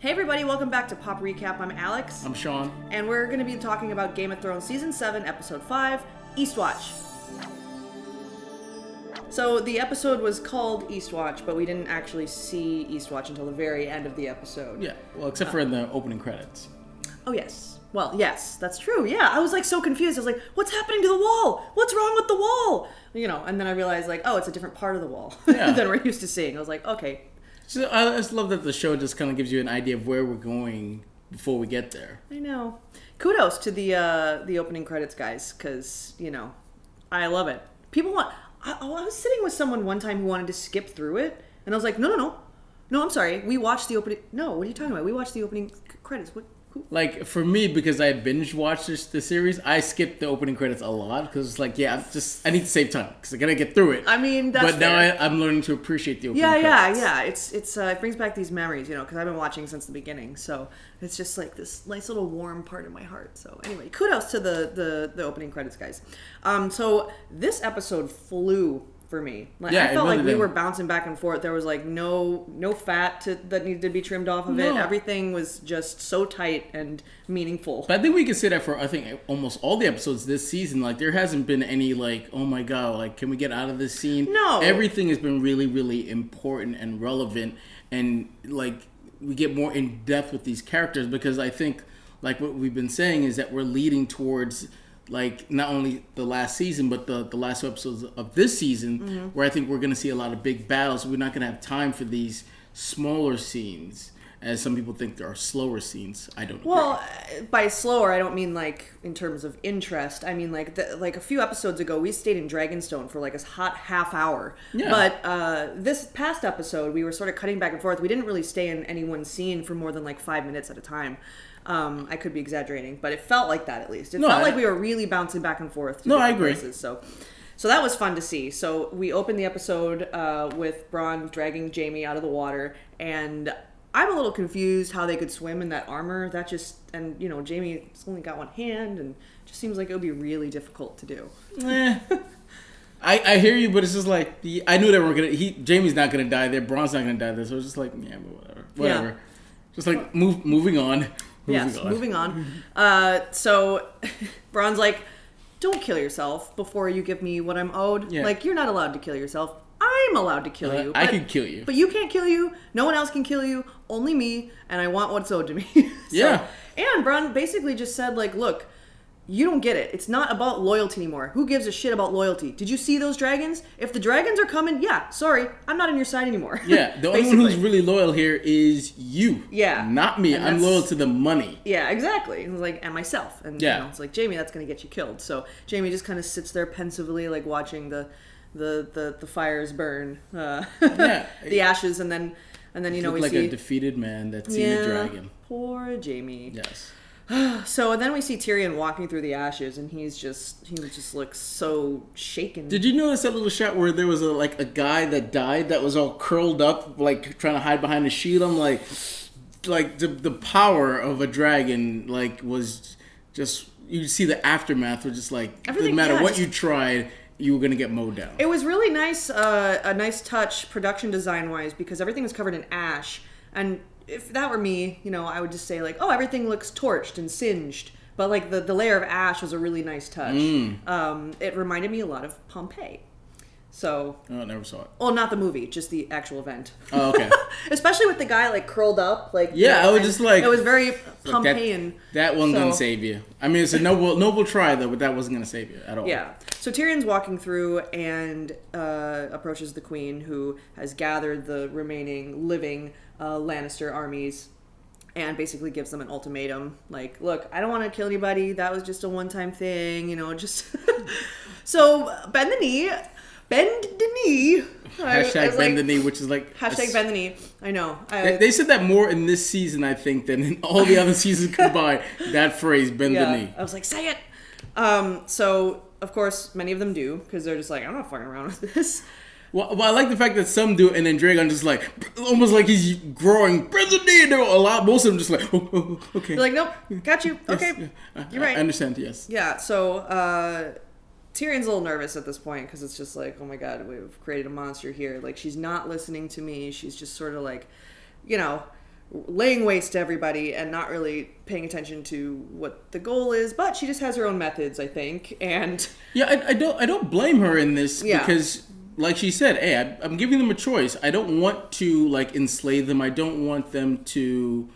Hey everybody, welcome back to Pop Recap. I'm Alex. I'm Sean. And we're going to be talking about Game of Thrones Season 7, Episode 5, EastWatch. So the episode was called EastWatch, but we didn't actually see EastWatch until the very end of the episode. Yeah, well, except for in the opening credits. Oh, yes. Well, yes, that's true. Yeah, I was like so confused. I was like, what's happening to the wall? What's wrong with the wall? You know, and then I realized like, oh, it's a different part of the wall than we're used to seeing. I was like, okay. So I just love that the show just kind of gives you an idea of where we're going before we get there. I know. Kudos to the opening credits guys, because, you know, I love it. People want... I was sitting with someone one time who wanted to skip through it, and I was like, no, I'm sorry. We watched the opening... No, what are you talking about? We watched the opening credits. What? Who? Like, for me, because I binge watched the series, I skipped the opening credits a lot, because it's like, yeah, I need to save time, because I gotta get through it. I mean, that's But now I'm learning to appreciate the opening credits. Yeah. It brings back these memories, you know, because I've been watching since the beginning, so it's just like this nice little warm part of my heart. So anyway, kudos to the opening credits, guys. So this episode flew for me. Like, I felt like we were bouncing back and forth. There was like no fat that needed to be trimmed off of it. Everything was just so tight and meaningful. But I think we can say that for almost all the episodes this season. Like there hasn't been any like, oh my god, like can we get out of this scene? No. Everything has been really, really important and relevant, and like we get more in depth with these characters because I think like what we've been saying is that we're leading towards like not only the last season but the last two episodes of this season where I think we're going to see a lot of big battles. We're not going to have time for these smaller scenes as some people think there are slower scenes. I don't agree. Well, by slower I don't mean like in terms of interest. I mean like a few episodes ago we stayed in Dragonstone for like a hot half hour. Yeah. But this past episode we were sort of cutting back and forth. We didn't really stay in any one scene for more than like 5 minutes at a time. I could be exaggerating, but it felt like that at least. It felt like we were really bouncing back and forth. I agree. Places, so that was fun to see. So we opened the episode with Bronn dragging Jaime out of the water, and I'm a little confused how they could swim in that armor. And you know, Jaime's only got one hand, and it just seems like it would be really difficult to do. I hear you, but it's just like I knew they were gonna. Jaime's not gonna die there. Bronn's not gonna die there. So it's just like but whatever. Yeah. Just like moving on. Moving on. So Bronn's like, don't kill yourself before you give me what I'm owed. Yeah. Like, you're not allowed to kill yourself. I'm allowed to kill you. I can kill you. But you can't kill you. No one else can kill you. Only me. And I want what's owed to me. Yeah. And Bronn basically just said, like, look, you don't get it. It's not about loyalty anymore. Who gives a shit about loyalty? Did you see those dragons? If the dragons are coming, yeah, sorry, I'm not on your side anymore. Yeah, the only one who's really loyal here is you. Yeah. Not me. I'm loyal to the money. Yeah, exactly. And like, and myself. And you know, it's like, Jaime, that's going to get you killed. So Jaime just kind of sits there pensively, like watching the fires burn, the ashes, and then you know we like see a defeated man that's seen a dragon. Poor Jaime. Yes. So then we see Tyrion walking through the ashes, and he just looks so shaken. Did you notice that little shot where there was a guy that died that was all curled up, like trying to hide behind a shield? I'm like the power of a dragon, like was just you see the aftermath. Was just like no matter what you tried, you were gonna get mowed down. It was really nice, a nice touch production design wise because everything was covered in ash and. If that were me, you know, I would just say like, oh, everything looks torched and singed. But like the layer of ash was a really nice touch. It reminded me a lot of Pompeii. So. Oh, I never saw it. Well, not the movie, just the actual event. Oh, okay. Especially with the guy like curled up, like. Yeah, I was just like. It was very Pompeian. That wasn't gonna save you. I mean, it's a noble try though, but that wasn't gonna save you at all. Yeah. So Tyrion's walking through and approaches the Queen, who has gathered the remaining living Lannister armies and basically gives them an ultimatum like, look, I don't want to kill anybody, that was just a one-time thing, you know, just so bend the knee hashtag bend the knee, which is like hashtag bend the knee. I know they said that more in this season I think than in all the other seasons combined. That phrase bend the knee. I was like, say it. So of course many of them do because they're just like, I'm not fucking around with this. Well, I like the fact that some do, and then Dragon just like, almost like he's growing, bend the knee, and most of them just like, oh okay. They're like, nope, got you, okay, yes, you're right. I understand, yes. Yeah, so Tyrion's a little nervous at this point, because it's just like, oh my god, we've created a monster here. Like, she's not listening to me, she's just sort of like, you know, laying waste to everybody and not really paying attention to what the goal is. But she just has her own methods, I think. And yeah, I don't blame her in this because, like she said, hey, I'm giving them a choice. I don't want to like enslave them. I don't want them to,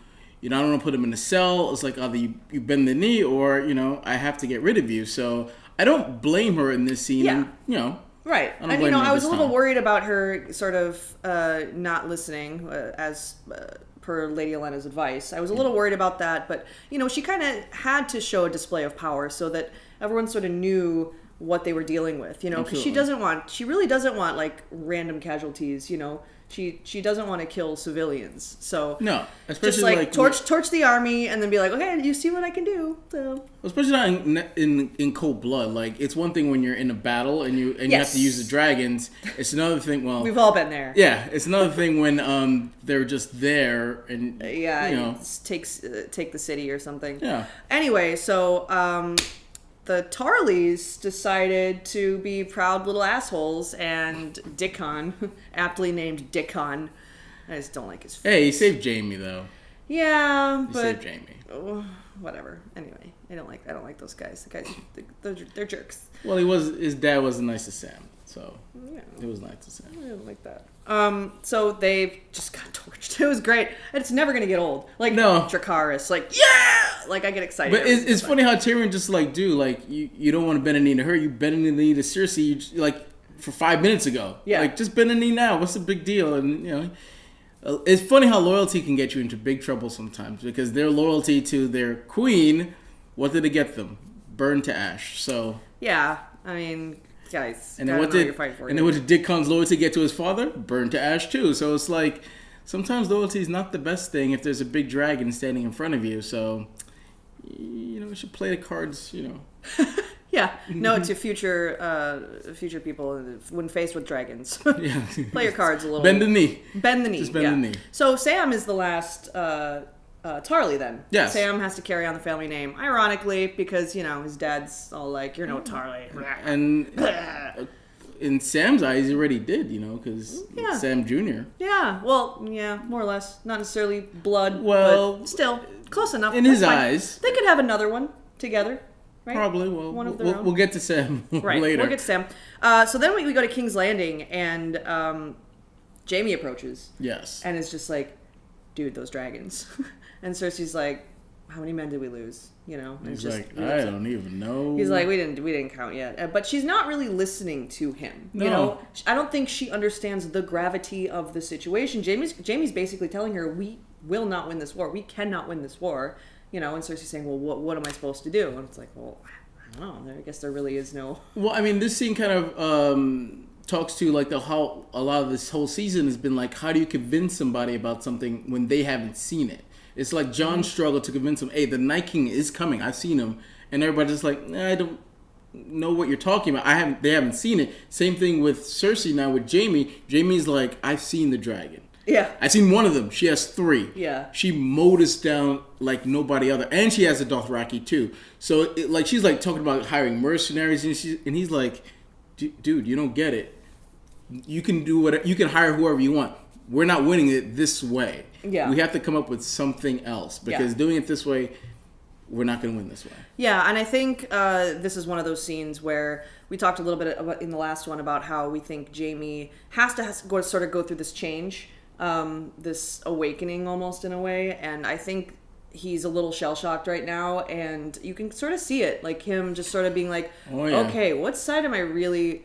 I don't want to put them in a cell. It's like either you bend the knee or I have to get rid of you. So I don't blame her in this scene. Yeah. And, right. And, I was a little worried about her sort of not listening as per Lady Olenna's advice. I was a little worried about that, but, she kind of had to show a display of power so that everyone sort of knew what they were dealing with, because she really doesn't want, like, random casualties, She doesn't want to kill civilians, so no, especially just like torch the army and then be like, okay, you see what I can do. So especially not in cold blood. Like it's one thing when you're in a battle and you have to use the dragons. It's another thing. Well, we've all been there. Yeah, it's another thing when they're just there and take the city or something. Yeah. Anyway, so the Tarleys decided to be proud little assholes, and Dikon, aptly named Dikon, I just don't like his face. Hey, he saved Jaime though. Yeah, he saved Jaime. Whatever. Anyway, I don't like those guys. The guys, they're jerks. Well, his dad wasn't nice to Sam, so it was nice to Sam. I didn't like that. So they just got torched. It was great. And it's never gonna get old. Like Dracarys, like like I get excited. But it's funny how Tyrion just like, dude, like you don't want to bend a knee to her. You bend a knee to Cersei, like for 5 minutes ago. Yeah. Like just bend a knee now. What's the big deal? And it's funny how loyalty can get you into big trouble sometimes because their loyalty to their queen, what did it get them? Burned to ash. So yeah, I mean. Guys, and then what did Dikon's loyalty get to his father? Burned to ash too. So it's like sometimes loyalty is not the best thing if there's a big dragon standing in front of you. So you should play the cards. Yeah, no, to future people when faced with dragons, play your cards a little. Bend the knee. Bend the knee. Just bend the knee. So Sam is the last. Tarley then. Yes. Sam has to carry on the family name, ironically, because, his dad's all like, you're no Tarley. And in Sam's eyes, he already did, because Sam Jr. Yeah, well, more or less. Not necessarily blood, well, but still, close enough. In his eyes. They could have another one together, right? Probably. Well, one of their own. We'll get to Sam right, later. We'll get to Sam. So then we go to King's Landing, and Jaime approaches. Yes. And is just like, dude, those dragons. And Cersei's like, how many men did we lose? And he's like, I don't even know. He's like, we didn't count yet. But she's not really listening to him. No. I don't think she understands the gravity of the situation. Jaime's basically telling her, we will not win this war. We cannot win this war. And Cersei's saying, well, what am I supposed to do? And it's like, well, I don't know. I guess there really is no. Well, I mean, this scene kind of talks to like how a lot of this whole season has been like, how do you convince somebody about something when they haven't seen it? It's like Jon struggled to convince him, hey, the Night King is coming. I've seen him. And everybody's just like, I don't know what you're talking about. They haven't seen it. Same thing with Cersei now with Jaime. Jaime's like, I've seen the dragon. Yeah. I've seen one of them. She has 3. Yeah. She mowed us down like nobody other. And she has a Dothraki too. So she's like talking about hiring mercenaries and he's like, dude, you don't get it. You can do whatever. You can hire whoever you want. We're not winning it this way. Yeah. We have to come up with something else because doing it this way, we're not going to win this way. Yeah, and I think this is one of those scenes where we talked a little bit about, in the last one about how we think Jaime has to go through this change, this awakening almost in a way, and I think he's a little shell-shocked right now, and you can sort of see it, like him just sort of being like, okay, what side am I really...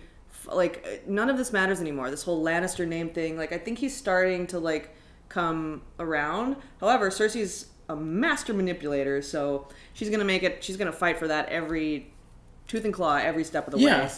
Like, none of this matters anymore. This whole Lannister name thing, like, I think he's starting to, like, come around. However, Cersei's a master manipulator, so she's gonna make it. She's gonna fight for that every tooth and claw, every step of the way.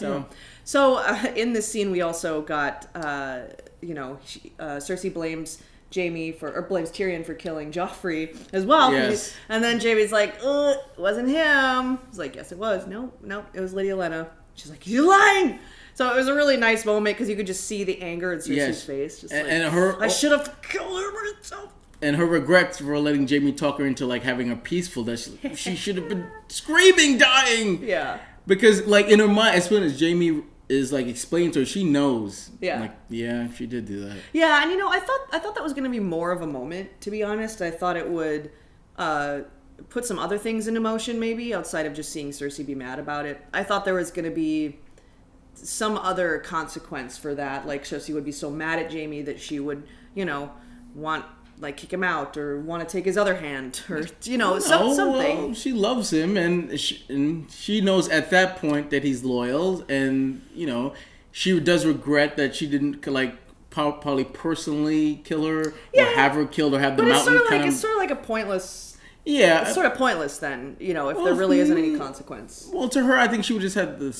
So in this scene, we also got, Cersei blames blames Tyrion for killing Joffrey as well. Yes. And then Jaime's like, it wasn't him. He's like, yes, it was. No, it was Lady Olenna. She's like, you're lying. So it was a really nice moment because you could just see the anger in Cersei's face. Just I should have killed her myself. And her regrets for letting Jaime talk her into like having a peaceful death. She should have been screaming, dying. Yeah. Because like in her mind, as soon as Jaime is like explained to her. She knows. Yeah. Like, yeah, she did do that. Yeah, and I thought that was going to be more of a moment, to be honest. I thought it would put some other things into motion, maybe, outside of just seeing Cersei be mad about it. I thought there was going to be some other consequence for that. Like, Cersei would be so mad at Jaime that she would, want, like, kick him out or want to take his other hand or, something. Well, she loves him, and she knows at that point that he's loyal, and, she does regret that she didn't, like, probably personally kill her or have her killed or have the mountain it's sort of like a pointless... Yeah. It's sort of pointless then, if there really isn't any consequence. Well, to her, I think she would just have the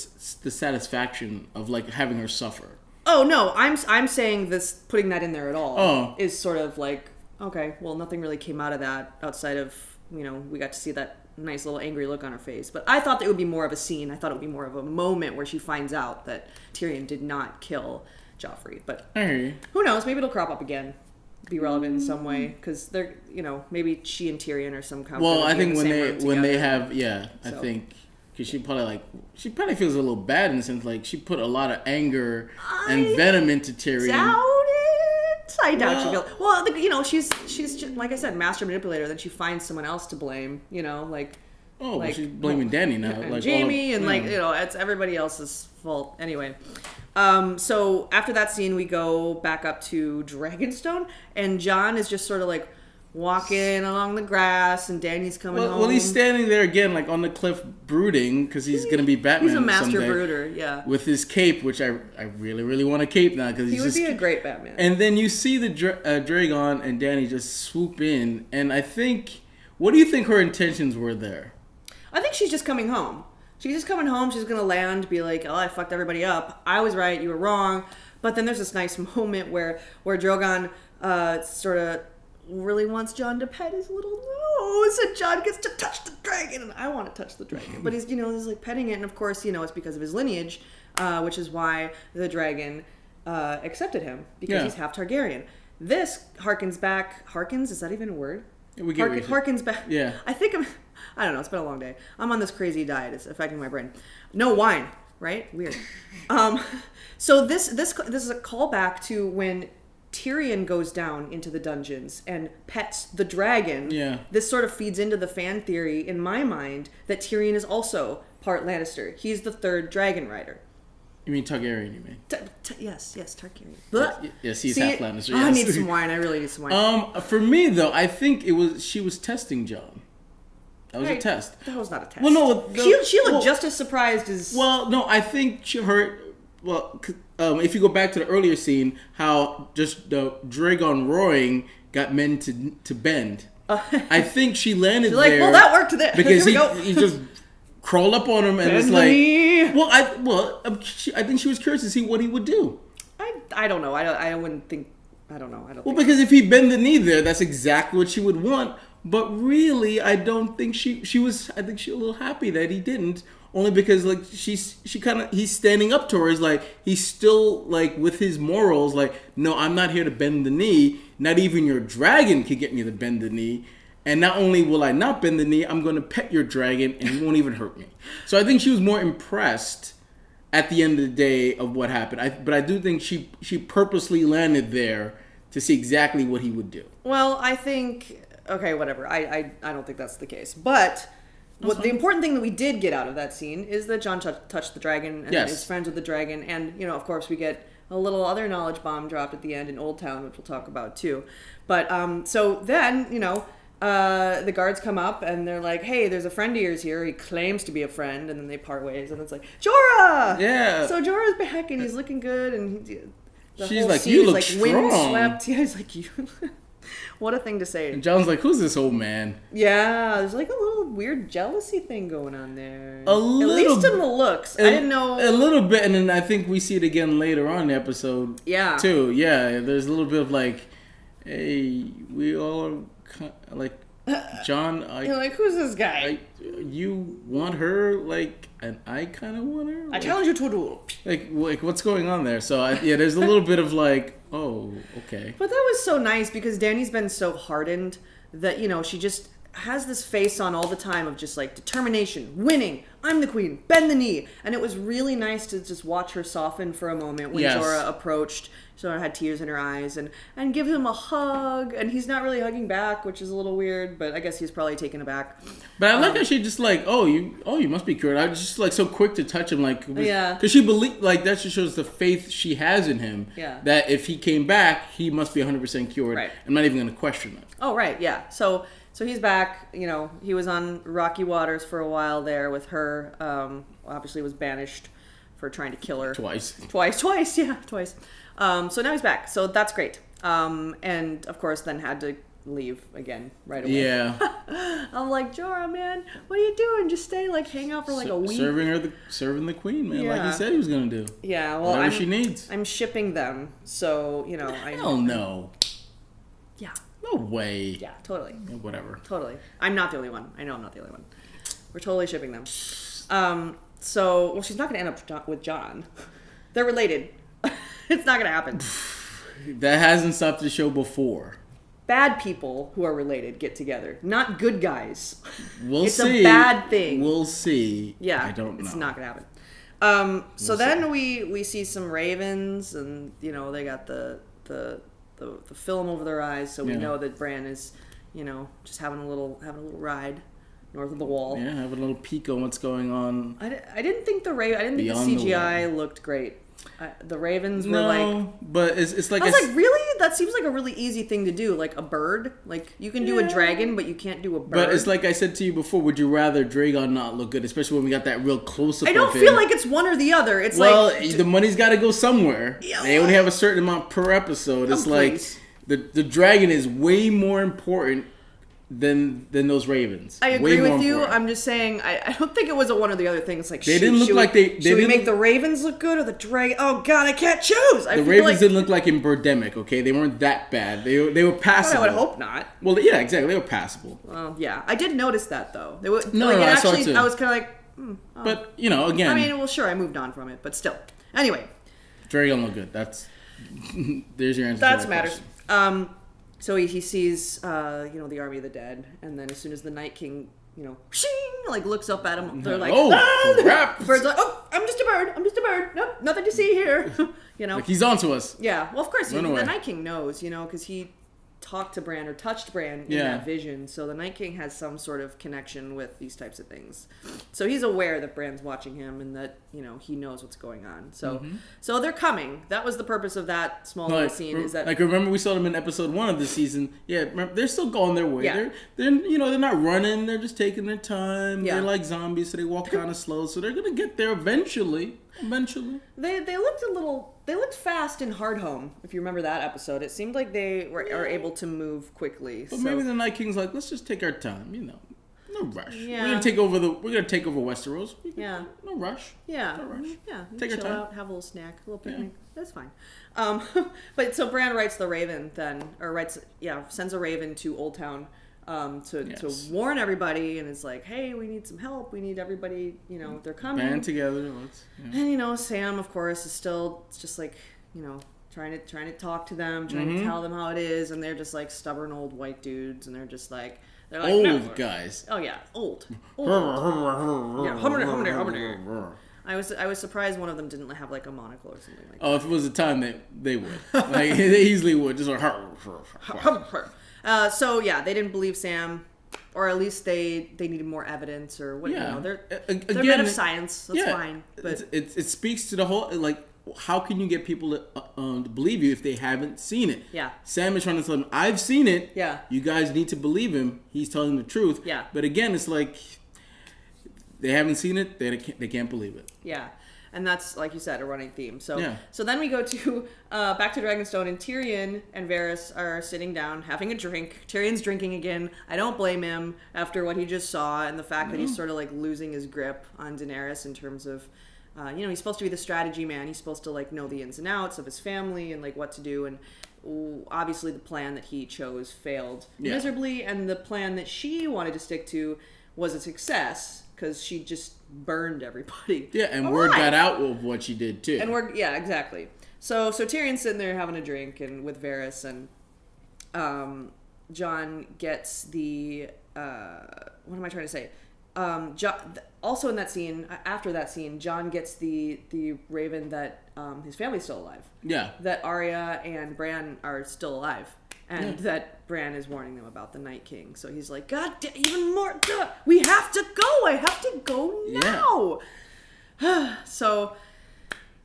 satisfaction of, like, having her suffer. Oh, no, I'm saying this, putting that in there at all is sort of like, okay, well, nothing really came out of that outside of, we got to see that nice little angry look on her face. But I thought that it would be more of a scene. I thought it would be more of a moment where she finds out that Tyrion did not kill Joffrey. But who knows? Maybe it'll crop up again. Be relevant in some way, because they're, maybe she and Tyrion are some kind of... Well, I think when they have, I think, because she probably feels a little bad in the sense, like, she put a lot of anger and venom into Tyrion. I doubt she feels... Well, she's just, like I said, master manipulator, then she finds someone else to blame, like... Oh, well, she's blaming Dany now. And like Jaime, it's everybody else's fault. Anyway, so after that scene, we go back up to Dragonstone, and Jon is just sort of like walking along the grass, and Dany's coming home. Well, he's standing there again, like on the cliff, brooding, because he's going to be Batman. He's a master someday, brooder, yeah. With his cape, which I really, really want a cape now. Cause he would be a great Batman. And then you see the Dragon and Dany just swoop in, and I think... What do you think her intentions were there? I think she's just coming home. She's just coming home. She's going to land, be like, oh, I fucked everybody up. I was right. You were wrong. But then there's this nice moment where Drogon sort of really wants Jon to pet his little nose. And Jon gets to touch the dragon. And I want to touch the dragon. But he's, he's like petting it. And of course, it's because of his lineage, which is why the dragon accepted him. Because he's half Targaryen. This harkens back. Harkens? Is that even a word? We get harkens back. Yeah. I don't know. It's been a long day. I'm on this crazy diet. It's affecting my brain. No wine, right? Weird. So this is a callback to when Tyrion goes down into the dungeons and pets the dragon. Yeah. This sort of feeds into the fan theory in my mind that Tyrion is also part Lannister. He's the third dragon rider. You mean Targaryen, you mean? Yes, Targaryen. Yes, he's half Lannister. Yes. I need some wine. I really need some wine. For me, though, I think she was testing Jon. That was a test. That was not a test. Well, no. She looked just as surprised as... Well, no, I think if you go back to the earlier scene, how just the Dragon roaring got men to bend. I think she landed there... like, well, that worked there. Because he just... crawled up on him and was like, I think she was curious to see what he would do. I don't know. I wouldn't think. I don't know. Because if he bent the knee there, that's exactly what she would want. But really, I don't think she was. I think she was a little happy that he didn't. Only because like he's standing up to her. Is like he's still like with his morals. Like, no, I'm not here to bend the knee. Not even your dragon can get me to bend the knee. And not only will I not bend the knee, I'm going to pet your dragon and he won't even hurt me. So I think she was more impressed at the end of the day of what happened. But I do think she purposely landed there to see exactly what he would do. Well, I think... Okay, whatever. I don't think that's the case. But the important thing that we did get out of that scene is that Jon touched the dragon and is friends with the dragon. And, of course, we get a little other knowledge bomb dropped at the end in Old Town, which we'll talk about too. But so then, the guards come up and they're like, hey, there's a friend of yours here. He claims to be a friend. And then they part ways. And it's like, Jorah! Yeah. So Jorah's back and he's looking good. And she's like, you look strong. Windswept. Yeah, he's like, you... What a thing to say. And Jon's like, who's this old man? Yeah, there's like a little weird jealousy thing going on there. At least in the looks. I didn't know. A little bit. And then I think we see it again later on in the episode. Yeah. Too. Yeah, there's a little bit of like, hey, we all are... like Jon, you're like, who's this guy? You want her like, and I kind of want her. I challenge you to a duel. Like what's going on there? So there's a little bit of like, oh, okay. But that was so nice because Dany's been so hardened that she just has this face on all the time of just like determination, winning, I'm the queen, bend the knee. And it was really nice to just watch her soften for a moment when Jorah approached. Jorah had tears in her eyes and give him a hug. And he's not really hugging back, which is a little weird, but I guess he's probably taken aback. But I like how she just like, you must be cured. I was just like so quick to touch him, like, because she believed, like, that just shows the faith she has in him. Yeah. That if he came back, he must be 100% cured. Right. I'm not even going to question that. Oh, right, yeah. So he's back. You know, he was on rocky waters for a while there with her. Obviously was banished for trying to kill her. Twice. So now he's back. So that's great. And of course then had to leave again right away. Yeah. I'm like, Jorah, man, what are you doing? Just stay, like, hang out for like a week. Serving the queen, man, like he said he was gonna do. Yeah, well, whatever she needs. I'm shipping them, so you know. Hell no. Yeah. No way. Yeah, totally. Whatever. Totally. I'm not the only one. I know I'm not the only one. We're totally shipping them. So she's not gonna end up with Jon. They're related. It's not gonna happen. That hasn't stopped the show before. Bad people who are related get together, not good guys. We'll see. It's a bad thing. We'll see. Yeah, I don't know. It's not gonna happen. So then we see some ravens, and you know they got the film over their eyes, so we know that Bran is, you know, just having a little ride north of the wall. Yeah, having a little peek on what's going on. I didn't think the CGI looked great. The ravens were but it's like I was like, really? That seems like a really easy thing to do, like a bird. Like you can do a dragon, but you can't do a bird. But it's like I said to you before. Would you rather Dragon not look good, especially when we got that real close up? I don't feel like it's one or the other. It's the money's got to go somewhere. Yeah, they only have a certain amount per episode. It's like the dragon is way more important than those ravens. I agree with you. I'm just saying I don't think it was a one or the other thing. It's like they didn't look like they should we make the ravens look good or the dragon? Oh God, I can't choose. The ravens didn't look like in Birdemic. Okay, they weren't that bad. They were passable. I would hope not. Well, yeah, exactly. They were passable. Well, yeah, I did notice that though. They were I saw it too. I was kind of like, But you know, again, I mean, well, sure, I moved on from it, but still. Anyway, Dragon look good. That's there's your answer. That matters. So he sees, the army of the dead, and then as soon as the Night King, shing, like looks up at him, they're like, "Oh, crap!" The bird's like, "Oh, I'm just a bird. Nope, nothing to see here." Like he's onto us. Yeah, well, of course, the Night King knows, because he talked to Bran or touched Bran in that vision, so the Night King has some sort of connection with these types of things. So he's aware that Bran's watching him and that he knows what's going on. So so they're coming. That was the purpose of that small little scene. Is that remember we saw them in episode 1 of the season? Yeah, remember, they're still going their way. Yeah. They're not running. They're just taking their time. Yeah. They're like zombies, so they walk kind of slow. So they're gonna get there eventually. They looked fast in Hardhome, if you remember that episode. It seemed like they are able to move quickly. But maybe the Night King's like, let's just take our time, no rush. Yeah. We're gonna take over Westeros. No rush. Yeah. No rush. Yeah. Take our time. Out, have a little snack, a little picnic. Yeah. That's fine. But so Bran writes the Raven then, sends a Raven to Old Town. To warn everybody, and it's like, hey, we need some help. We need everybody, they're coming. Band together. And Sam, of course, is still just like, trying to talk to them, trying to tell them how it is, and they're just like stubborn old white dudes, and they're like old never. Guys. Oh yeah, old. Yeah, hummer. I was surprised one of them didn't have like a monocle or something like that. Oh, if it was a time they would. Like they easily would. Just like so yeah, they didn't believe Sam, or at least they needed more evidence or what. They're men of science. That's fine. But it speaks to the whole how can you get people to believe you if they haven't seen it? Yeah. Sam is trying to tell them, I've seen it. Yeah. You guys need to believe him. He's telling the truth. Yeah. But again, it's like they haven't seen it. They can't believe it. Yeah. And that's, like you said, a running theme. So then we go to back to Dragonstone, and Tyrion and Varys are sitting down having a drink. Tyrion's drinking again. I don't blame him after what he just saw and the fact that he's sort of like losing his grip on Daenerys in terms of, he's supposed to be the strategy man. He's supposed to like know the ins and outs of his family and like what to do. And obviously the plan that he chose failed miserably, and the plan that she wanted to stick to was a success. Because she just burned everybody. Yeah, and word got out of what she did too. And exactly. So Tyrion's sitting there having a drink and with Varys, and Jon gets the what am I trying to say? Also in that scene, after that scene, Jon gets the raven that his family's still alive. Yeah. That Arya and Bran are still alive. And that Bran is warning them about the Night King. So he's like, God damn, even more. Duh, we have to go. I have to go now. Yeah. So,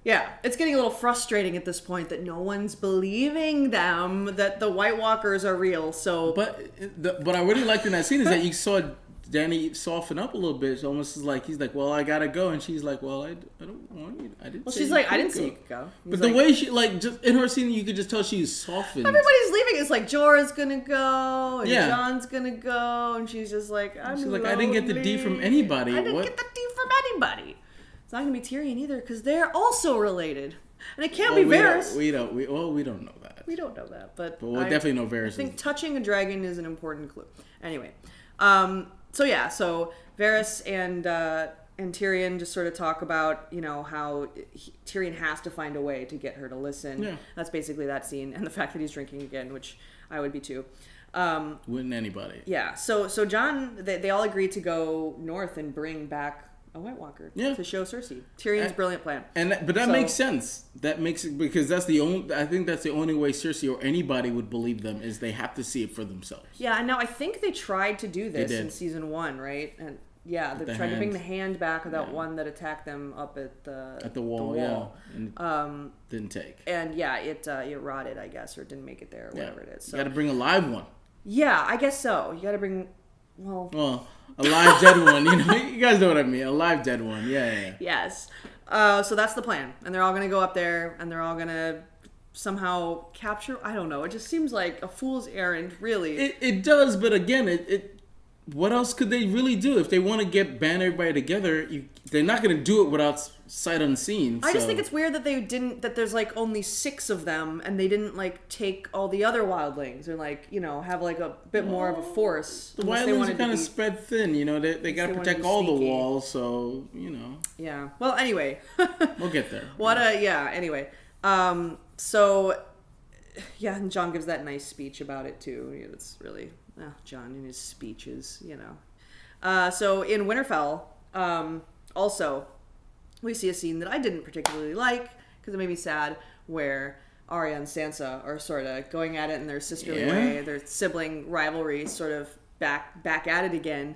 yeah, it's getting a little frustrating at this point that no one's believing them, that the White Walkers are real. So, but I really liked in that scene is that you saw Dany soften up a little bit. It's almost like he's like, well, I gotta go, and she's like, well, I don't want you. I didn't. Well, she's like, I didn't say you could go. But the way she just in her scene, you could just tell she's softened. Everybody's leaving. It's like Jorah's gonna go, and Jon's gonna go, and she's just like, she's like, I didn't get the D from anybody. I didn't get the D from anybody. It's not gonna be Tyrion either because they're also related, and it can't be Varys. We don't know that. We don't know that, but we'll definitely know Varys. I think touching a dragon is an important clue. Anyway, so Varys and Tyrion just sort of talk about, how Tyrion has to find a way to get her to listen. Yeah. That's basically that scene, and the fact that he's drinking again, which I would be too. Wouldn't anybody? Yeah. So Jon, they all agreed to go north and bring back a White Walker to show Cersei. Tyrion's brilliant plan. But that makes sense. That makes it because I think that's the only way Cersei or anybody would believe them is they have to see it for themselves. Yeah, and now I think they tried to do this in season 1, right? And yeah, they tried to bring the hand back of that one that attacked them up at the wall. Yeah. And didn't take. And yeah, it rotted, I guess, or didn't make it there, or whatever it is. So, you got to bring a live one. Yeah, I guess so. You got to bring. Well, a live dead one. You guys know what I mean. A live dead one. Yeah. Yes. So that's the plan, and they're all gonna go up there, and they're all gonna somehow capture. I don't know. It just seems like a fool's errand, really. It does, but again, what else could they really do if they want to band everybody together? They're not going to do it without sight unseen. I just think it's weird that that there's like only 6 of them, and they didn't like take all the other wildlings or have like a bit more of a force. The wildlings are kind of spread thin, they got to protect all the walls, so Yeah. Well, anyway, we'll get there. Anyway, so yeah, and Jon gives that nice speech about it too. It's really. Jon and his speeches, So in Winterfell, also, we see a scene that I didn't particularly like because it made me sad, where Arya and Sansa are sort of going at it in their sisterly way, their sibling rivalry, sort of back at it again.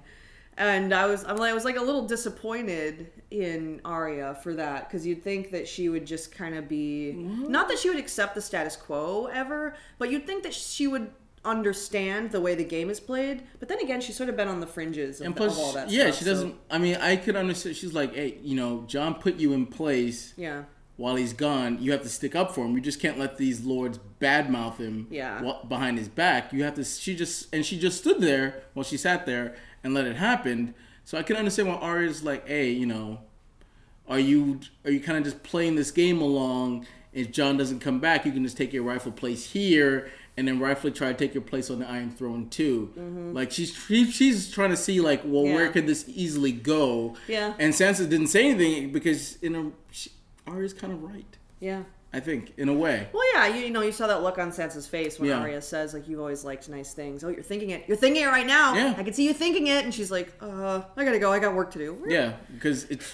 And I was like a little disappointed in Arya for that, because you'd think that she would just kind of be, not that she would accept the status quo ever, but you'd think that she would understand the way the game is played, but then again, she's sort of been on the fringes of all that stuff. Yeah, she doesn't. So. I mean, I could understand. She's like, hey, Jon put you in place. Yeah. While he's gone, you have to stick up for him. You just can't let these lords badmouth him. Yeah. Behind his back. You have to. She just stood there while she sat there and let it happen. So I can understand why Arya's like, hey, are you kind of just playing this game along? If Jon doesn't come back, you can just take your rightful place here. And then rightfully try to take your place on the Iron Throne too. Mm-hmm. Like she's trying to see where could this easily go? Yeah. And Sansa didn't say anything because Arya's kind of right. Yeah. I think in a way. Well, yeah, you saw that look on Sansa's face when Arya says you've always liked nice things. Oh, you're thinking it. You're thinking it right now. Yeah. I can see you thinking it, and she's like, I gotta go. I got work to do. Yeah, because it's.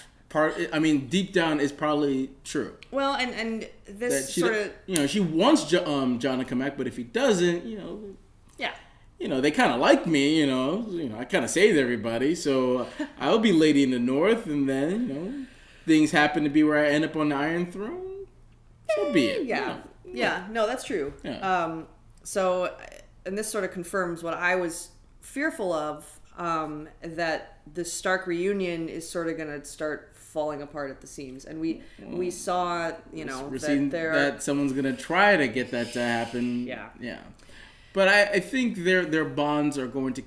Deep down, it's probably true. Well, and this sort of... she wants Jon to come back, but if he doesn't, Yeah. They kind of like me, I kind of saved everybody, so I'll be Lady in the North, and then, things happen to be where I end up on the Iron Throne, so be it. Yeah. Yeah, no, that's true. Yeah. And this sort of confirms what I was fearful of, that the Stark reunion is sort of going to start falling apart at the seams, and we saw that someone's gonna try to get that to happen. Yeah. But I think their bonds are going to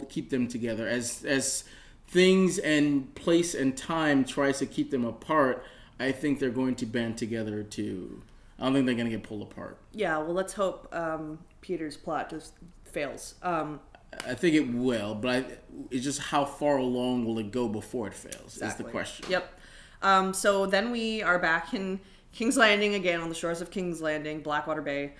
keep them together as things and place and time tries to keep them apart. I think they're going to band together too. I don't think they're gonna get pulled apart. Yeah. Well, let's hope Peter's plot just fails. I think it will, but it's just how far along will it go before it fails is the question. Yep. So then we are back in King's Landing again, on the shores of King's Landing, Blackwater Bay.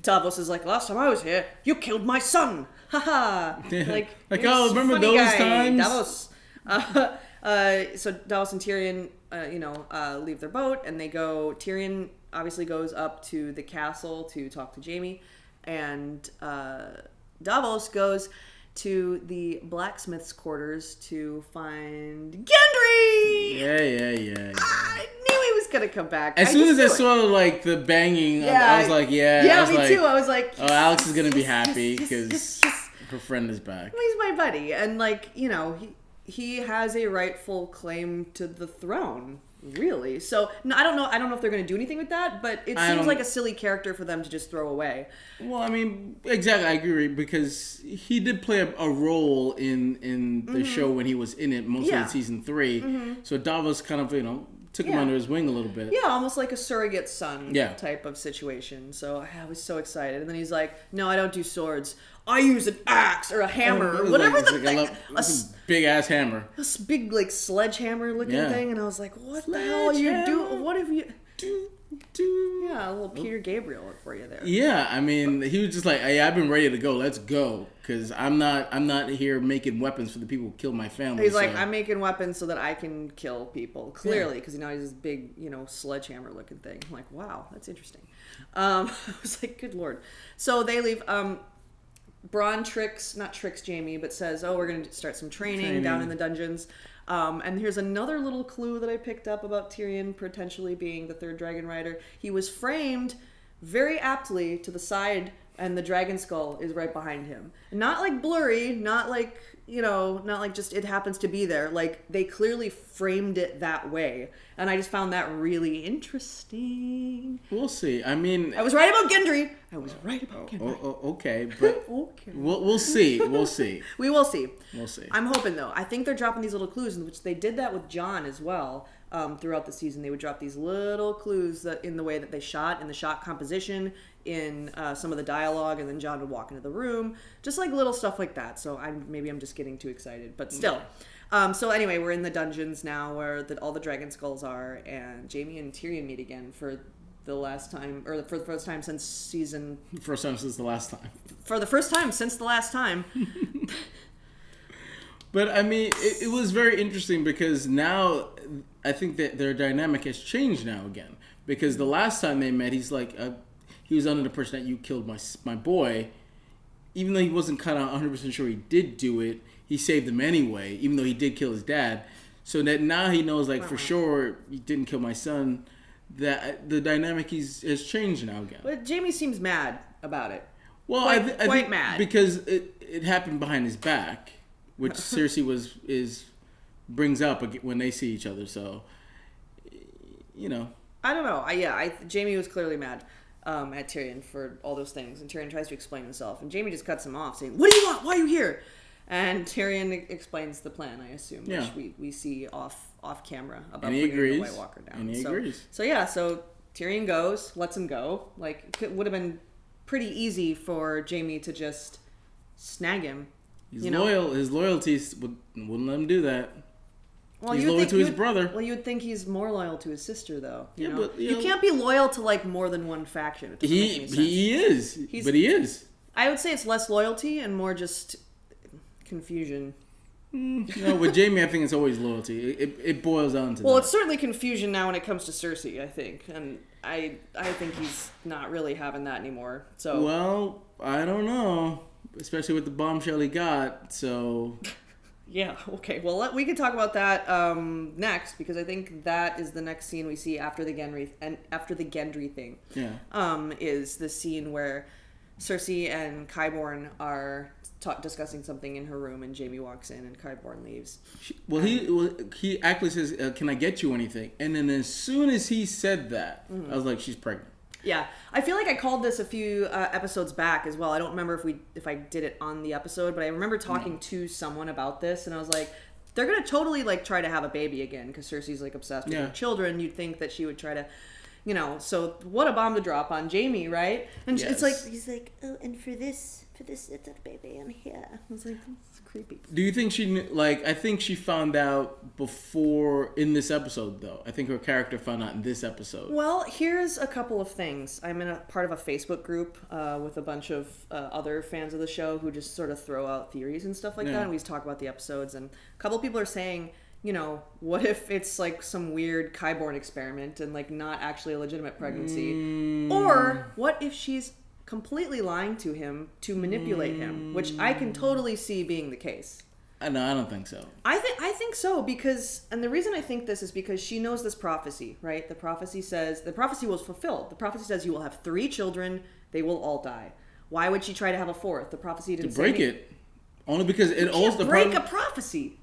Davos is like, last time I was here, you killed my son. Haha. Like you're oh, a remember funny those guy, times? Davos. So Davos and Tyrion, leave their boat and they go. Tyrion obviously goes up to the castle to talk to Jaime, and Davos goes to the blacksmith's quarters to find Gendry. Yeah. I knew he was gonna come back. As soon as I saw like the banging, I was like, yeah, me too. I was like, oh, Alex is gonna be happy yes, because her friend is back. He's my buddy, and like he has a rightful claim to the throne. Really? So no, I don't know if they're going to do anything with that, but it seems like a silly character for them to just throw away. Well, I mean, exactly, I agree, because he did play a role in the show when he was in it, mostly in season 3. So Davos kind of took him under his wing a little bit. Yeah, almost like a surrogate son type of situation. So I was so excited, and then he's like, "No, I don't do swords. I use an axe or a hammer or whatever a big ass hammer, this big like sledgehammer looking thing." And I was like, "What the hell are you doing? What have you?" Yeah, a little Peter Gabriel for you there. Yeah, I mean, he was just like, "Hey, I've been ready to go. Let's go." Because I'm not here making weapons for the people who kill my family. He's like, I'm making weapons so that I can kill people. Clearly, because he's this big, sledgehammer looking thing. I'm like, wow, that's interesting. I was like, good lord. So they leave. Bronn not tricks Jaime, but says, "Oh, we're going to start some training down in the dungeons." And here's another little clue that I picked up about Tyrion potentially being the third dragon rider. He was framed very aptly to the side, and the dragon skull is right behind him. Not like blurry, not like just it happens to be there. Like they clearly framed it that way. And I just found that really interesting. We'll see. I mean, I was right about Gendry. Okay, but okay. We'll see. We'll see. We will see. We'll see. I'm hoping though. I think they're dropping these little clues, in which they did that with Jon as well. Throughout the season, they would drop these little clues that in the way that they shot, in the shot composition, in some of the dialogue, and then Jon would walk into the room, just like little stuff like that. So maybe I'm just getting too excited, but still. So anyway, we're in the dungeons now where all the dragon skulls are, and Jaime and Tyrion meet again for the last time, or for the first time since season. First time since the last time. For the first time since the last time. But I mean, it was very interesting because now I think that their dynamic has changed now again. Because the last time they met, he's like, he was under the impression that you killed my boy. Even though he wasn't kind of 100% sure he did do it, he saved him anyway, even though he did kill his dad. So that now he knows, like, for sure, you didn't kill my son. That the dynamic has changed now again. But Jaime seems mad about it. Well, I think mad. Because it happened behind his back, which Cersei brings up when they see each other. So, I don't know. Jaime was clearly mad at Tyrion for all those things, and Tyrion tries to explain himself, and Jaime just cuts him off, saying, "What do you want? Why are you here?" And Tyrion explains the plan, I assume, which we see off camera about bringing the White Walker down. And he agrees. So Tyrion goes, lets him go. Like, it would have been pretty easy for Jaime to just snag him. He's loyal. His loyalties wouldn't let him do that. Well, he's loyal to his brother. Well, you would think he's more loyal to his sister, though. But you can't be loyal to like more than one faction. It doesn't make any sense. He is. I would say it's less loyalty and more just confusion. No, with Jaime, I think it's always loyalty. It boils down to. Well, it's certainly confusion now when it comes to Cersei, I think, and I think he's not really having that anymore. So. Well, I don't know, especially with the bombshell he got. So. Yeah, okay. Well, we can talk about that next, because I think that is the next scene we see after the Gendry thing. Yeah. Is the scene where Cersei and Qyburn are discussing something in her room, and Jaime walks in, and Qyburn leaves. He actually says, "Can I get you anything?" And then as soon as he said that, I was like, "She's pregnant." Yeah, I feel like I called this a few episodes back as well. I don't remember if I did it on the episode, but I remember talking to someone about this, and I was like, they're gonna totally like try to have a baby again, because Cersei's like obsessed with her children. You'd think that she would try to, so what a bomb to drop on Jaime, right? And it's like, he's like, oh, and for this for this little baby in here. I was like, that's creepy. Do you think she knew, like, I think she found out before in this episode, though. I think her character found out in this episode. Well, here's a couple of things. I'm in a part of a Facebook group with a bunch of other fans of the show who just sort of throw out theories and stuff like that. And we just talk about the episodes. And a couple of people are saying, you know, what if it's like some weird Kyborn experiment and like not actually a legitimate pregnancy? Or what if she's completely lying to him to manipulate him, which I can totally see being the case. No, I don't think so. I think so because, and the reason I think this is because she knows this prophecy, right? The prophecy was fulfilled. The prophecy says you will have 3 children, they will all die. Why would she try to have a 4th? The prophecy didn't say break it. Only because it also break a prophecy.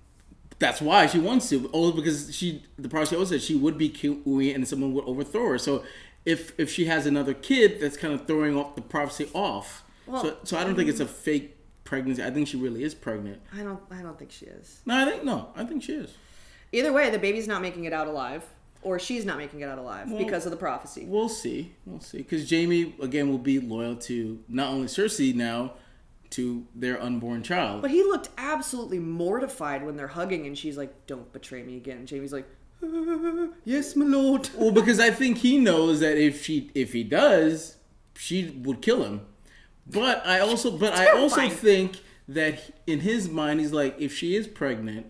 That's why she wants to. Only because the prophecy also said she would be Kiwi and someone would overthrow her. So if she has another kid, that's kind of throwing off the prophecy off. Well, so I don't think it's a fake pregnancy. I think she really is pregnant. I don't think she is. I think she is. Either way, the baby's not making it out alive, or she's not making it out alive because of the prophecy. We'll see. Because Jaime again will be loyal to not only Cersei now, to their unborn child. But he looked absolutely mortified when they're hugging, and she's like, "Don't betray me again." And Jaime's like, "Yes, my lord." Well, because I think he knows that if he does, she would kill him. But I also think that in his mind, he's like, if she is pregnant,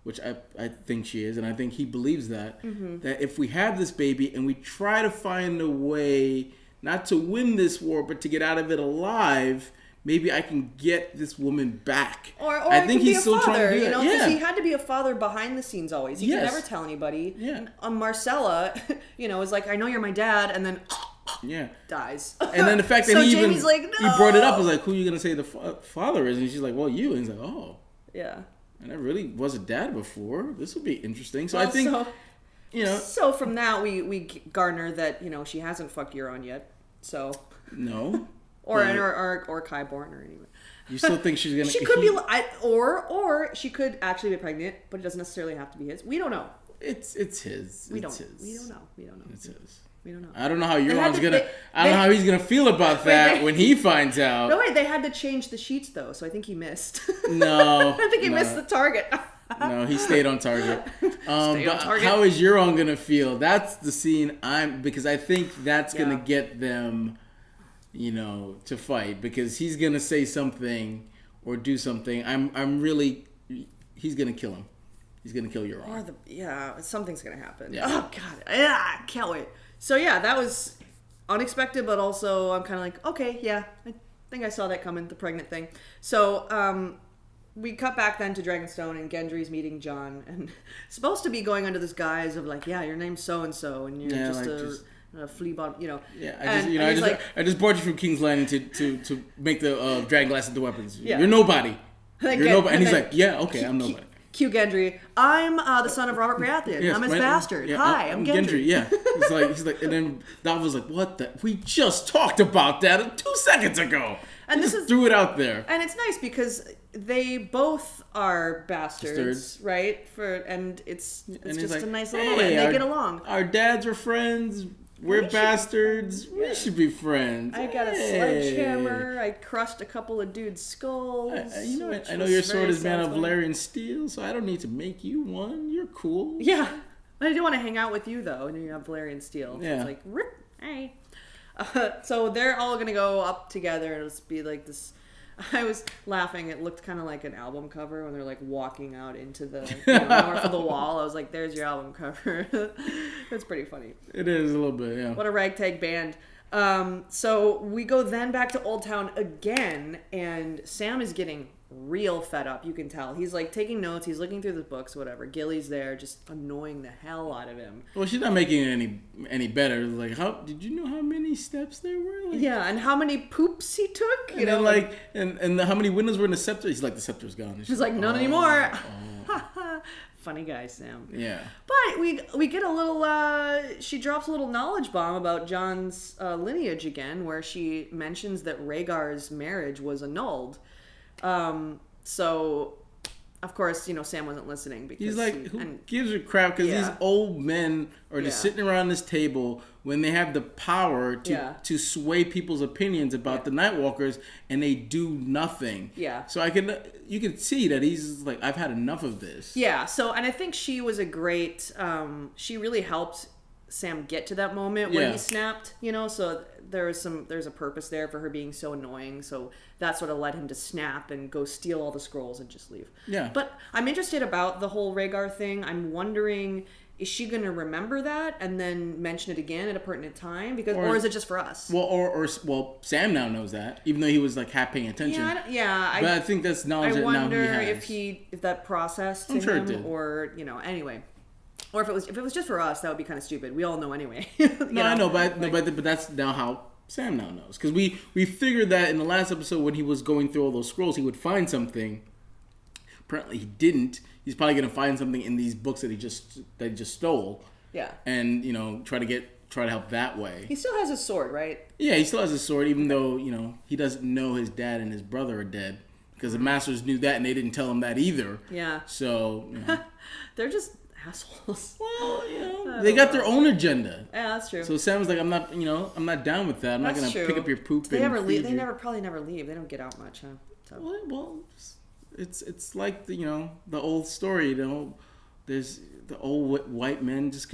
which I think she is, and I think he believes that, that if we have this baby and we try to find a way not to win this war, but to get out of it alive, maybe I can get this woman back. Or I think he's still trying to do that. Because he had to be a father behind the scenes always. He could never tell anybody. Yeah. And Marcella, is like, I know you're my dad, and then dies. And then the fact that Jaime's like, no. He brought it up, was like, who are you gonna say the father is? And she's like, well, you. And he's like, oh. Yeah. And I really was a dad before. This will be interesting. So I think, So from that, we garner that, she hasn't fucked Euron yet. So. No. Or Kyborn or anyone. You still think she's gonna? She could be, or she could actually be pregnant, but it doesn't necessarily have to be his. We don't know. It's his. We don't know. It's his. We don't know. I don't know how Euron's gonna. I don't know how he's gonna feel about that when he finds out. No, wait. They had to change the sheets though, so I think he missed. No, I think he missed the target. No, he stayed on target. How is Euron gonna feel? That's the scene because I think that's gonna get them, to fight, because he's gonna say something or do something. He's gonna kill him. He's gonna kill Euron. Something's gonna happen. Yeah. Oh god, I can't wait. So that was unexpected, but also I'm kind of like, okay, yeah, I think I saw that coming, the pregnant thing. So we cut back then to Dragonstone, and Gendry's meeting Jon, and supposed to be going under this guise of like, yeah, your name's so and so, and you're a flea bottom, Yeah, I just brought you from King's Landing to make the dragon glass into weapons. Yeah. You're nobody. You're nobody. And he's like, yeah, okay, I'm nobody. Cue Gendry. I'm the son of Robert Baratheon. Yes, I'm his bastard. Yeah, Hi, I'm Gendry. Yeah. He's like, and then Thos was like, what the? We just talked about that 2 seconds ago. And this threw it out there. And it's nice because they both are bastards, right? It's just like, a nice little way. They get along. Our dads were friends. We're bastards. We should be friends. I got a sledgehammer. I crushed a couple of dudes' skulls. I know your sword is made of Valyrian steel, so I don't need to make you one. You're cool. Yeah. I do want to hang out with you, though, and you have Valyrian steel. Yeah. It's like, rip, hey. So they're all going to go up together, and it'll just be like this. I was laughing. It looked kind of like an album cover when they're like walking out into the north of the wall. I was like, "There's your album cover." That's pretty funny. It is a little bit, yeah. What a ragtag band. So we go then back to Old Town again, and Sam is getting real fed up. You can tell he's like taking notes. He's looking through the books, whatever. Gilly's there, just annoying the hell out of him. Well, she's not making it any better. Like, how did you know how many steps there were? Like, yeah, and how many poops he took. And how many windows were in the scepter? He's like, the scepter's gone. She's like, none anymore. Funny guy, Sam. Yeah. But we get a little. She drops a little knowledge bomb about Jon's lineage again, where she mentions that Rhaegar's marriage was annulled. So of course, Sam wasn't listening because he's like, who gives a crap? Because these old men are just sitting around this table when they have the power to sway people's opinions about the Nightwalkers, and they do nothing. Yeah. So you can see that he's like, I've had enough of this. Yeah. So, and I think she was a great. She really helped Sam get to that moment where he snapped. So there's a purpose there for her being so annoying. So that sort of led him to snap and go steal all the scrolls and just leave. Yeah. But I'm interested about the whole Rhaegar thing. I'm wondering, is she going to remember that and then mention it again at a pertinent time? Or is it just for us? Well, Sam now knows that, even though he was like half paying attention. But I think that's knowledge that now he has. I wonder if that process to him, it did. Or anyway. Or if it was just for us, that would be kind of stupid. We all know anyway. I know, but that's now how Sam now knows, because we figured that in the last episode when he was going through all those scrolls, he would find something. Apparently, he didn't. He's probably gonna find something in these books that he just stole. Yeah. And try to help that way. He still has his sword, right? Yeah, he still has his sword, even though he doesn't know his dad and his brother are dead, because the Masters knew that and they didn't tell him that either. Yeah. So they're just assholes. Well, they got their own agenda. Yeah, that's true. So Sam was like, I'm not down with that. I'm not gonna pick up your poop. They never leave. They probably never leave. They don't get out much, huh? So. Well, it's like the old story. There's the old white men just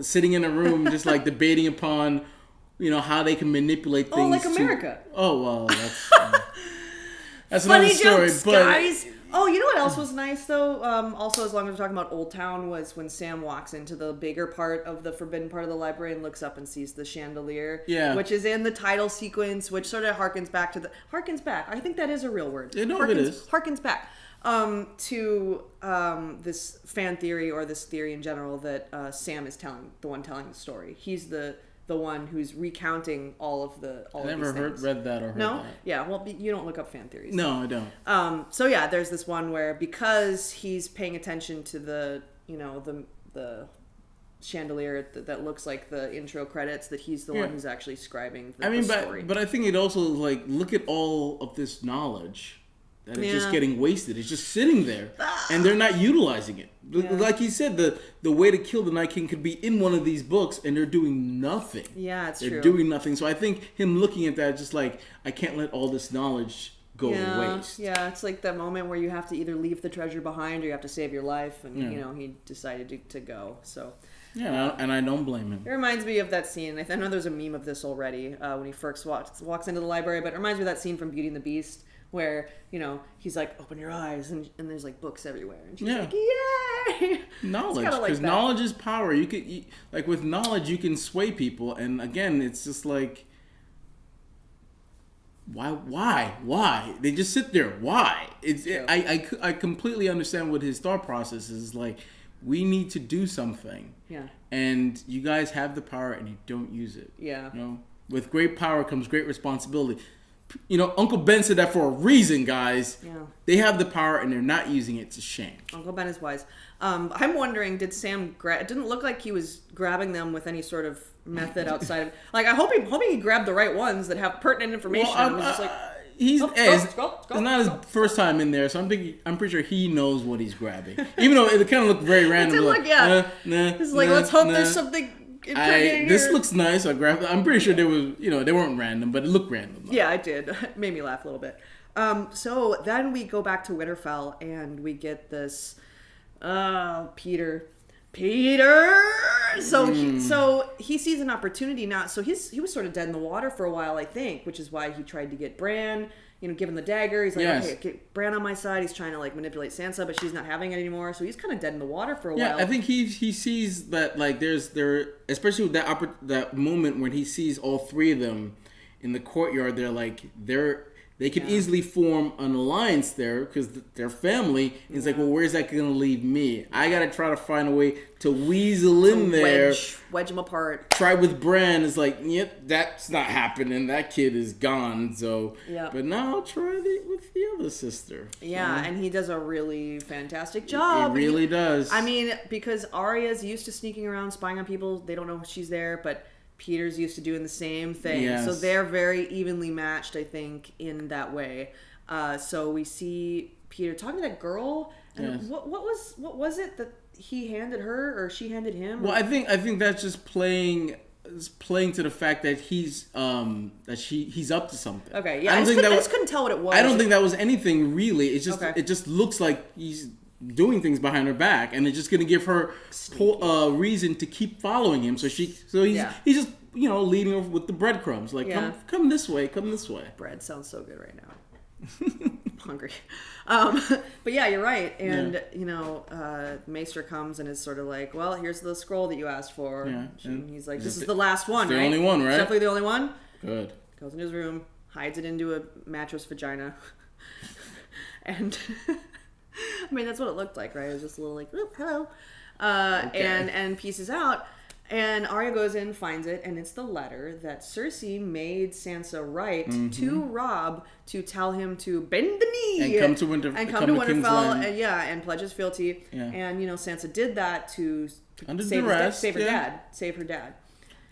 sitting in a room, just like debating upon, how they can manipulate things. Oh, like America. Well, that's funny another story, jokes, guys. Oh, you know what else was nice, though? Also, as long as we're talking about Old Town, was when Sam walks into the bigger part of the forbidden part of the library and looks up and sees the chandelier. Yeah. Which is in the title sequence, which sort of harkens back. I think that is a real word. It is. Harkens back to this fan theory, or this theory in general, that Sam is the one telling the story. He's the one who's recounting all of these things. I never read that or heard that. Yeah, well, you don't look up fan theories. No, I don't. So yeah, there's this one where, because he's paying attention to the chandelier that looks like the intro credits, that he's the one who's actually scribing the story. But I think it also, like, look at all of this knowledge that is just getting wasted. It's just sitting there, and they're not utilizing it. Yeah. Like you said, the way to kill the Night King could be in one of these books, and they're doing nothing. Yeah, it's true. They're doing nothing. So I think him looking at that, just like, I can't let all this knowledge go to waste. Yeah, it's like that moment where you have to either leave the treasure behind or you have to save your life, and he decided to go. So. Yeah, and I don't blame him. It reminds me of that scene. I know there's a meme of this already when he first walks into the library, but it reminds me of that scene from Beauty and the Beast, where he's like, open your eyes, and there's like books everywhere, and she's like, yay, knowledge, because knowledge is power. Like with knowledge you can sway people, and again, it's just like, why they just sit there? Why? I completely understand what his thought process is. Like, we need to do something, and you guys have the power and you don't use it. With great power comes great responsibility. Uncle Ben said that for a reason, guys. Yeah. They have the power and they're not using it. It's a shame. Uncle Ben is wise. I'm wondering, did Sam it didn't look like he was grabbing them with any sort of method outside of, like, I hope he grabbed the right ones that have pertinent information. It's not his first time in there, so I'm pretty sure he knows what he's grabbing. Even though it kind of looked very random. It's like, let's hope there's something. This looks nice. I grabbed it. I'm pretty sure they weren't random, but it looked random. Yeah, it did. It made me laugh a little bit. So then we go back to Winterfell and we get this Peter. So he sees an opportunity now. So he was sort of dead in the water for a while, I think, which is why he tried to get Bran. Give him the dagger. He's like, okay, get Bran on my side. He's trying to like manipulate Sansa, but she's not having it anymore. So he's kind of dead in the water for a while. Yeah, I think he sees that, like, especially with that moment when he sees all three of them in the courtyard. They could easily form an alliance there because they're family. And it's like, well, where's that going to leave me? I got to try to find a way to weasel in there. Wedge them apart. Try with Bran. It's like, yep, that's not happening. That kid is gone. So, but now I'll try with the other sister. Yeah, and he does a really fantastic job. He really does. I mean, because Arya's used to sneaking around, spying on people. They don't know she's there, but Peter's used to doing the same thing. Yes. So they're very evenly matched, I think, in that way. So we see Peter talking to that girl. And Yes. what was it that he handed her or she handed him? Well, I think that's just playing to the fact that he's up to something. Okay, yeah. I just couldn't tell what it was. I don't think that was anything really. It's just it just looks like he's doing things behind her back, and it's just gonna give her reason to keep following him. So he's just leading her with the breadcrumbs, like come this way. Bread sounds so good right now. I'm hungry. But yeah, you're right. And Maester comes and is sort of like, well, here's the scroll that you asked for. Yeah. And he's like, this is the last one, right? The only one, right? Definitely the only one. Good. Goes into his room, hides it into a mattress vagina, and I mean that's what it looked like, right? It was just a little like, oop, hello, and pieces out. And Arya goes in, finds it, and it's the letter that Cersei made Sansa write to Robb to tell him to bend the knee and come to Winterfell, and pledge his fealty. Yeah. And Sansa did that to save her dad.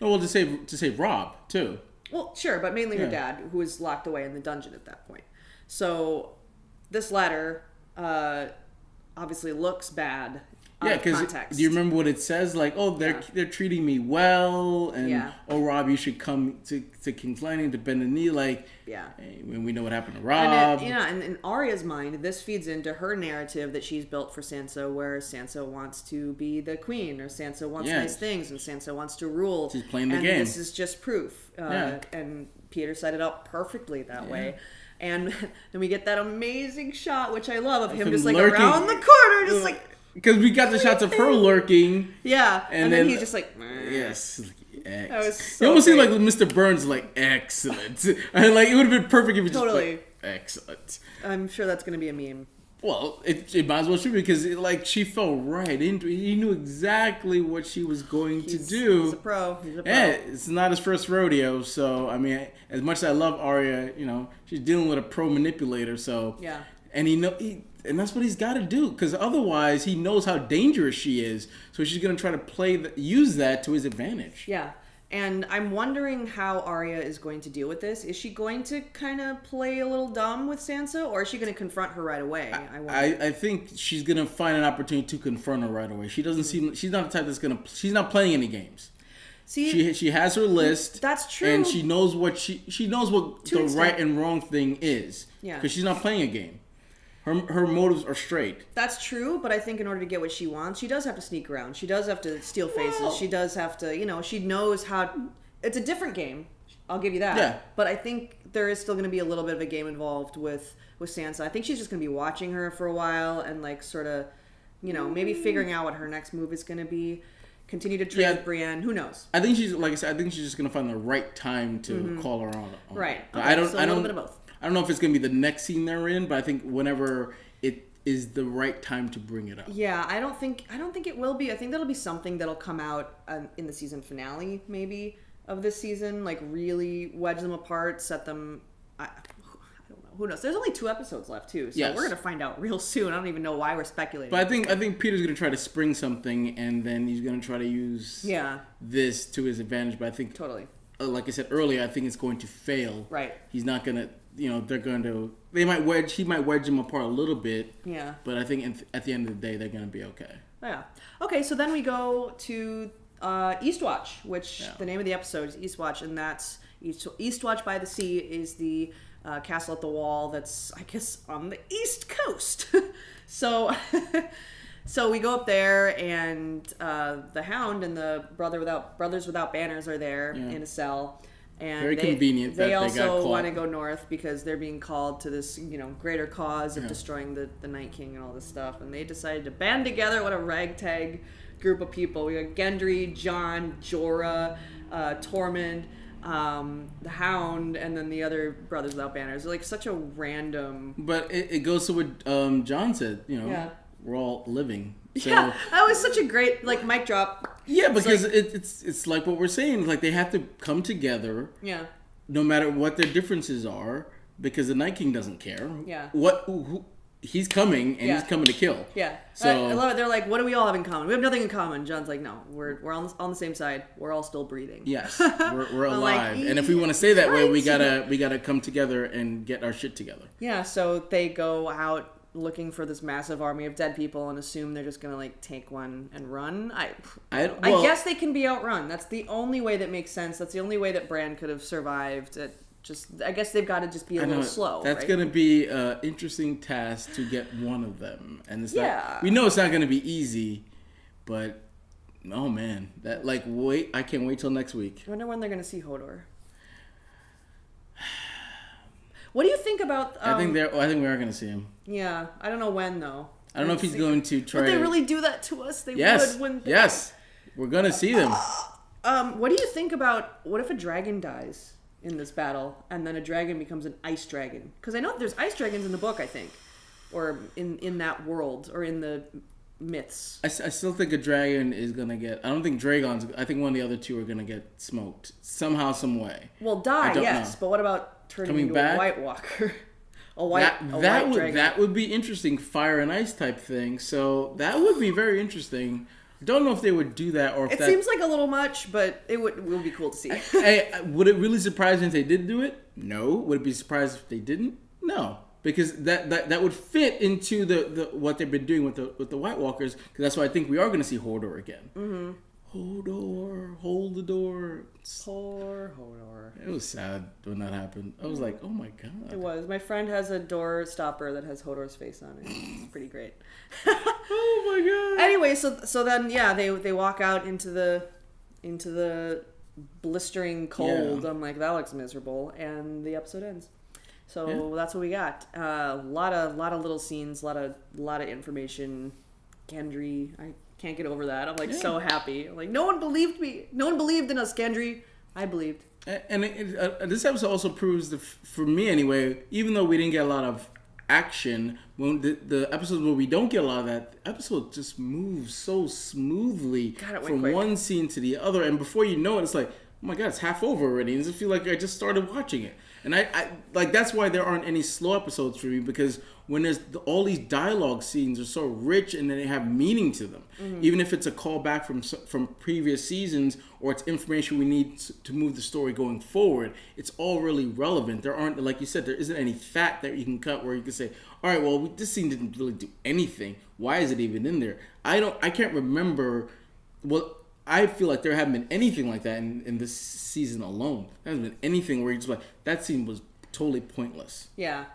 Oh, well, to save Robb too. Well, sure, but mainly her dad, who was locked away in the dungeon at that point. So this letter obviously looks bad. Yeah, because do you remember what it says? Like, oh, they're treating me well, and oh, Robb, you should come to King's Landing to bend the knee. Like, hey, when we know what happened to Robb. And in Arya's mind, this feeds into her narrative that she's built for Sansa, where Sansa wants to be the queen, or Sansa wants nice things, and Sansa wants to rule. She's playing the game. And this is just proof. And Peter set it up perfectly that way. And then we get that amazing shot, which I love, of him just like lurking around the corner, just like. Because we got the shots of her lurking. Yeah. And then he's just like, yes. That was so you almost seem like Mr. Burns, like, excellent. And like, it would have been perfect if it just like, excellent. I'm sure that's going to be a meme. Well, it might as well should be, because she fell right into it. He knew exactly what she was going to do. He's a pro. Yeah, it's not his first rodeo. So, I mean, as much as I love Arya, she's dealing with a pro manipulator. So, yeah. And and that's what he's got to do, because otherwise he knows how dangerous she is. So she's going to try to use that to his advantage. Yeah. And I'm wondering how Arya is going to deal with this. Is she going to kind of play a little dumb with Sansa, or is she going to confront her right away? I think she's going to find an opportunity to confront her right away. She doesn't seem. She's not the type that's going to. She's not playing any games. See, she has her list. That's true. And she knows what she knows what the right and wrong thing is. Yeah. Because she's not playing a game. Her motives are straight. That's true, but I think in order to get what she wants, she does have to sneak around. She does have to steal faces. Well, she does have to, she knows how. It's a different game. I'll give you that. Yeah. But I think there is still going to be a little bit of a game involved with Sansa. I think she's just going to be watching her for a while and like sort of, maybe figuring out what her next move is going to be. Continue to train with Brienne. Who knows? I think she's just going to find the right time to call her on. Right. Okay. I don't. So a little bit of both. I don't know if it's going to be the next scene they're in, but I think whenever it is the right time to bring it up. Yeah, I don't think it will be. I think that'll be something that'll come out in the season finale, maybe, of this season. Like, really wedge them apart, set them... I don't know. Who knows? There's only 2 episodes left, too, so we're going to find out real soon. I don't even know why we're speculating. But I think Peter's going to try to spring something, and then he's going to try to use this to his advantage. But I think... Totally. Like I said earlier, I think it's going to fail. Right. He's not going to... they're going to... He might wedge them apart a little bit. Yeah. But I think at the end of the day, they're going to be okay. Yeah. Okay, so then we go to EastWatch, which the name of the episode is EastWatch, and that's EastWatch by the Sea is the castle at the wall that's, I guess, on the East Coast. So we go up there, and the Hound and the Brothers Without Banners are there in a cell. And very convenient. They also want to go north because they're being called to this, greater cause of destroying the Night King and all this stuff. And they decided to band together. What a ragtag group of people. We got Gendry, Jon, Jorah, Tormund, the Hound, and then the other Brothers Without Banners. They're like such a random. But it goes to what Jon said. We're all living. So, yeah, that was such a great mic drop. Yeah, because it's like what we're saying. Like they have to come together. Yeah. No matter what their differences are, because the Night King doesn't care. Yeah. he's coming and he's coming to kill. Yeah. So I love it. They're like, what do we all have in common? We have nothing in common. John's like, no, we're on the same side. We're all still breathing. Yes, we're alive. Like, and if we want to stay that way, we gotta come together and get our shit together. Yeah. So they go out looking for this massive army of dead people and assume they're just gonna like take one and run. I guess they can be outrun. That's the only way that makes sense. That's the only way that Bran could have survived. I guess they've got to just be a little slow. That's right? gonna be an interesting task to get one of them, and we know it's not gonna be easy, but oh man, I can't wait till next week. I wonder when they're gonna see Hodor. What do you think about? I think we are gonna see him. Yeah, I don't know when though. I don't know if he's going to try. Would they really do that to us? They would. When Yes, we're gonna see them. What do you think about what if a dragon dies in this battle and then a dragon becomes an ice dragon? Because I know there's ice dragons in the book, I think, or in that world or in the myths. I still think a dragon is gonna get. I don't think dragons. I think one of the other two are gonna get smoked somehow, some way. Well, die, yes, but what about turning into a White Walker? White dragon. That would be interesting, fire and ice type thing. So that would be very interesting. Don't know if they would do that or if it seems like a little much, but it would be cool to see. Would it really surprise me if they did do it? No. Would it be surprised if they didn't? No, because that would fit into the what they've been doing with the White Walkers. Because that's why I think we are going to see Hodor again. Mm-hmm. Hodor, hold the door. Poor Hodor. It was sad when that happened. I was like, oh my god. It was. My friend has a door stopper that has Hodor's face on it. It's pretty great. Oh my god. Anyway, so then they walk out into the blistering cold. Yeah. I'm like, that looks miserable, and the episode ends. So that's what we got. A lot of little scenes, a lot of information. Gendry, I can't get over that. I'm like so happy. I'm like, no one believed me. No one believed in us, Gendry. I believed. And this episode also proves, for me anyway, even though we didn't get a lot of action, when the episodes where we don't get a lot of that, the episode just moves so smoothly from one scene to the other, and before you know it, it's like, oh my god, it's half over already. It doesn't feel like I just started watching it. And I like, that's why there aren't any slow episodes for me, because when there's all these dialogue scenes are so rich and they have meaning to them, even if it's a callback from previous seasons or it's information we need to move the story going forward, it's all really relevant. There aren't, like you said, there isn't any fat that you can cut where you can say, all right, well, this scene didn't really do anything. Why is it even in there? I can't remember. Well, I feel like there haven't been anything like that in this season alone. There hasn't been anything where you're just like, that scene was totally pointless. Yeah.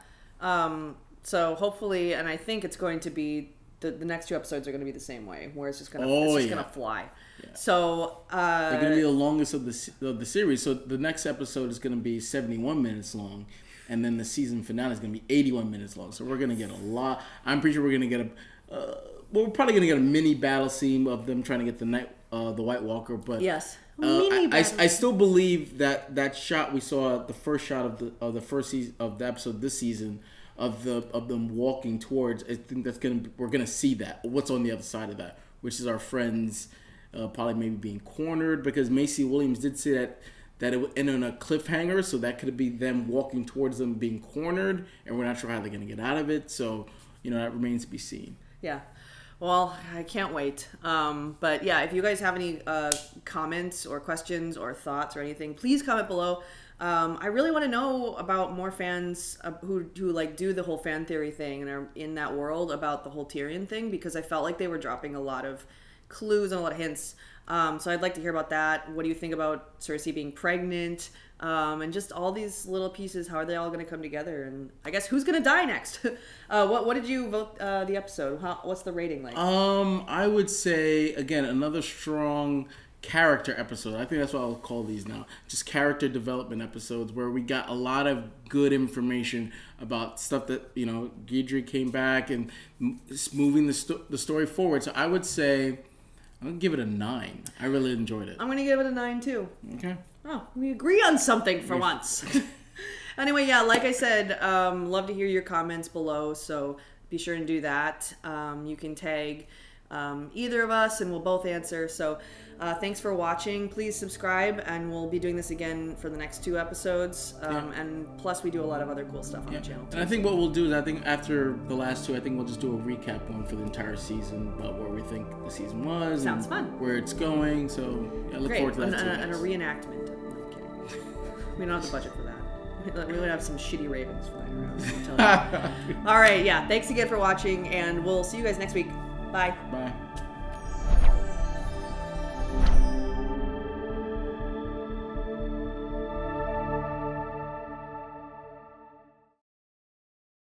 So hopefully, and I think it's going to be, the next two episodes are going to be the same way, where it's just going to fly. Yeah. So they're going to be the longest of the series. So the next episode is going to be 71 minutes long, and then the season finale is going to be 81 minutes long. So we're going to get a lot. I'm pretty sure we're going to get we're probably going to get a mini battle scene of them trying to get the White Walker. But yes, I still believe that shot we saw, the first shot of the first season of the episode this season, of them walking towards, I think we're gonna see that, what's on the other side of that, which is our friends probably maybe being cornered, because Macy Williams did say that it would end on a cliffhanger, so that could be them walking towards them being cornered, and we're not sure how they're gonna get out of it. So that remains to be seen. Yeah. Well, I can't wait. But yeah, if you guys have any comments or questions or thoughts or anything, please comment below. I really want to know about more fans who like do the whole fan theory thing and are in that world about the whole Tyrion thing, because I felt like they were dropping a lot of clues and a lot of hints. So I'd like to hear about that. What do you think about Cersei being pregnant? And just all these little pieces, how are they all going to come together? And I guess who's going to die next? What did you vote the episode? What's the rating like? I would say, again, another strong character episode. I think that's what I'll call these now. Just character development episodes where we got a lot of good information about stuff that, Gendry came back and moving the story forward. So I would say, I'm going to give it a 9. I really enjoyed it. I'm going to give it a 9 too. Okay. Oh, we agree on something for once. Anyway, yeah, like I said, love to hear your comments below, so be sure and do that. You can tag either of us, and we'll both answer. So thanks for watching. Please subscribe, and we'll be doing this again for the next 2 episodes. And plus, we do a lot of other cool stuff on the channel too. And I think what we'll do is, I think after the last 2, I think we'll just do a recap one for the entire season about where we think the season was. Sounds and fun. Where it's going. So I look forward to that too. And a reenactment. No, I'm kidding. We don't have the budget for that. We would have some shitty ravens flying around. I'm telling you. All right, yeah. Thanks again for watching, and we'll see you guys next week. Bye. Bye.